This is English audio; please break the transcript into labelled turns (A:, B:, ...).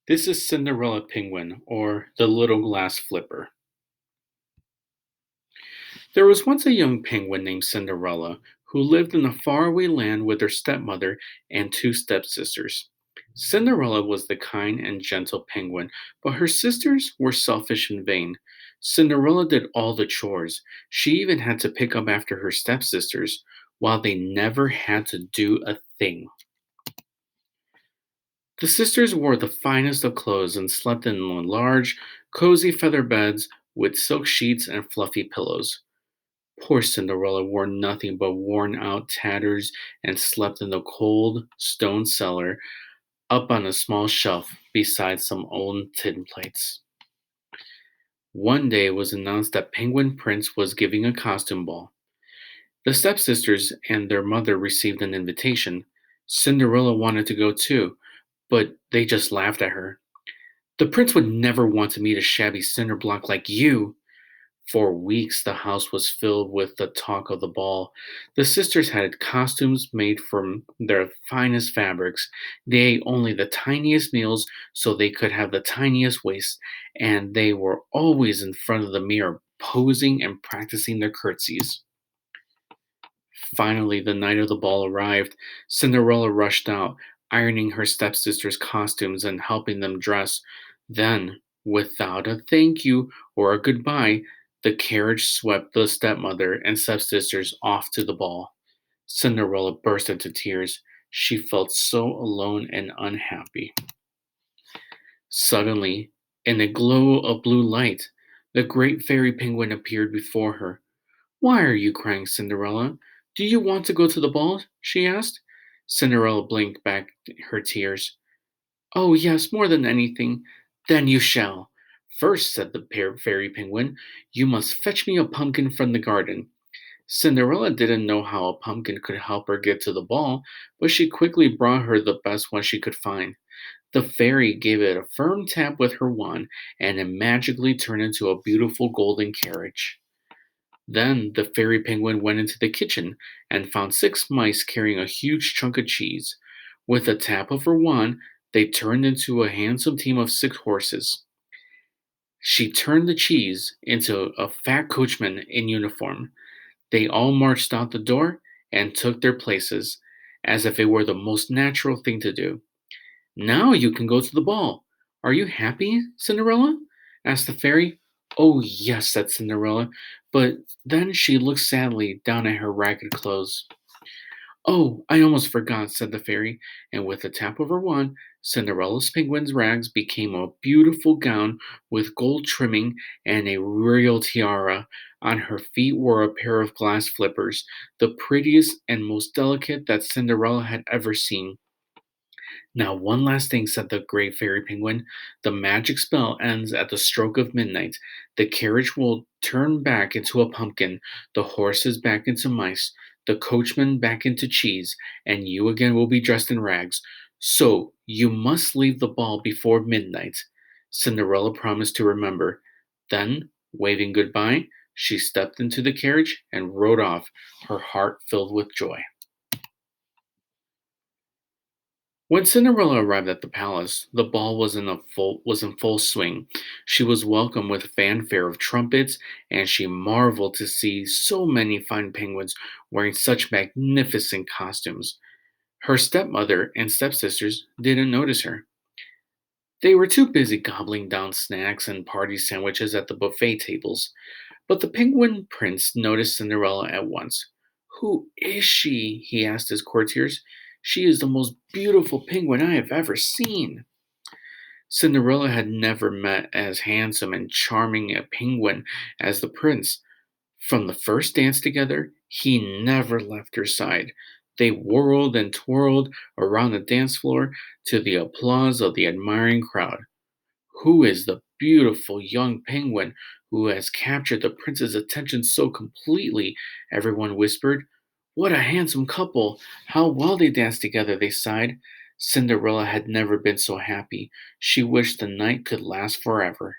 A: This is Cinderella Penguin, or the Little Glass Flipper. There was once a young penguin named Cinderella who lived in a faraway land with her stepmother and two stepsisters. Cinderella was the kind and gentle penguin, but her sisters were selfish and vain. Cinderella did all the chores. She even had to pick up after her stepsisters, while they never had to do a thing. The sisters wore the finest of clothes and slept in large, cozy feather beds with silk sheets and fluffy pillows. Poor Cinderella wore nothing but worn out tatters and slept in the cold stone cellar up on a small shelf beside some old tin plates. One day it was announced that Penguin Prince was giving a costume ball. The stepsisters and their mother received an invitation. Cinderella wanted to go too, but they just laughed at her. The prince would never want to meet a shabby cinder block like you. For weeks, the house was filled with the talk of the ball. The sisters had costumes made from their finest fabrics. They ate only the tiniest meals so they could have the tiniest waists, and they were always in front of the mirror, posing and practicing their curtsies. Finally, the night of the ball arrived. Cinderella rushed out, ironing her stepsisters' costumes and helping them dress. Then, without a thank you or a goodbye, the carriage swept the stepmother and stepsisters off to the ball. Cinderella burst into tears. She felt so alone and unhappy. Suddenly, in a glow of blue light, the great fairy penguin appeared before her. "Why are you crying, Cinderella? Do you want to go to the ball?" she asked. Cinderella blinked back her tears. "Oh, yes, more than anything." "Then you shall. First," said the fairy penguin, "you must fetch me a pumpkin from the garden." Cinderella didn't know how a pumpkin could help her get to the ball, but she quickly brought her the best one she could find. The fairy gave it a firm tap with her wand, and it magically turned into a beautiful golden carriage. Then the fairy penguin went into the kitchen and found six mice carrying a huge chunk of cheese. With a tap of her wand, they turned into a handsome team of six horses. She turned the cheese into a fat coachman in uniform. They all marched out the door and took their places, as if it were the most natural thing to do. "Now you can go to the ball. Are you happy, Cinderella?" asked the fairy. "Oh, yes," said Cinderella, but then she looked sadly down at her ragged clothes. "Oh, I almost forgot," said the fairy, and with a tap of her wand, Cinderella's penguin's rags became a beautiful gown with gold trimming and a royal tiara. On her feet were a pair of glass flippers, the prettiest and most delicate that Cinderella had ever seen. "Now, one last thing," said the great fairy penguin. "The magic spell ends at the stroke of midnight. The carriage will turn back into a pumpkin, the horses back into mice, the coachman back into cheese, and you again will be dressed in rags. So, you must leave the ball before midnight." Cinderella promised to remember. Then, waving goodbye, she stepped into the carriage and rode off, her heart filled with joy. When Cinderella arrived at the palace, the ball was in full swing. She was welcomed with fanfare of trumpets, and she marveled to see so many fine penguins wearing such magnificent costumes. Her stepmother and stepsisters didn't notice her. They were too busy gobbling down snacks and party sandwiches at the buffet tables. But the penguin prince noticed Cinderella at once. "Who is she?" he asked his courtiers. "She is the most beautiful penguin I have ever seen." Cinderella had never met as handsome and charming a penguin as the prince. From the first dance together, he never left her side. They whirled and twirled around the dance floor to the applause of the admiring crowd. "Who is the beautiful young penguin who has captured the prince's attention so completely?" everyone whispered. "What a handsome couple! How well they dance together," they sighed. Cinderella had never been so happy. She wished the night could last forever.